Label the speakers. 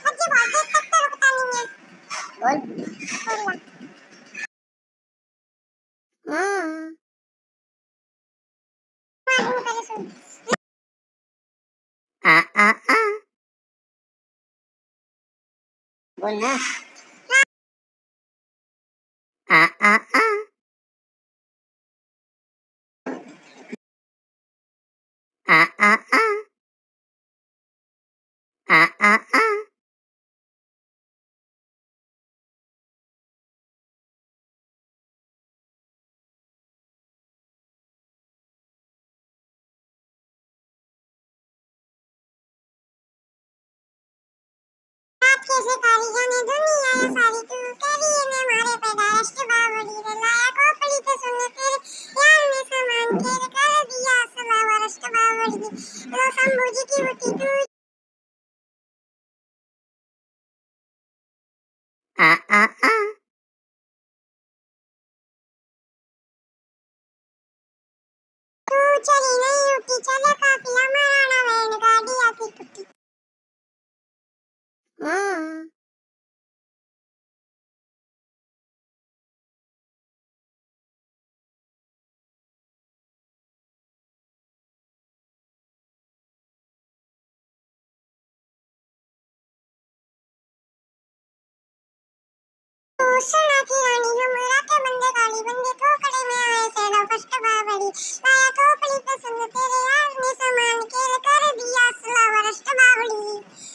Speaker 1: मुझे बहुत देर तक तो रुकता नहीं है। बोल बोल ना। पहले सुन। आ आ आ बोल ना। आ आ आ आ आ आ आ आ आ कैसे कारी जाने दुनिया ये सारी तू करी ने मारे पे डायरेक्ट बावड़ी रे लाया खोपड़ी पे सुन तेरे यार ने सामान के कर दिया सला वरस्ट बावड़ी लो संभूजी की बुटी तू आ आ आ तू चली नहीं उठी चले काफिला माराना वैन गाड़ी आती टूटी। सुना की रानी हमरा के बंदे गाली बंदे ठोकरे में आए सेना फर्स्ट बावड़ी लाया खोपड़ी पे सुन तेरे यार ने सामान के कर दिया सला वरस्ट बावड़ी।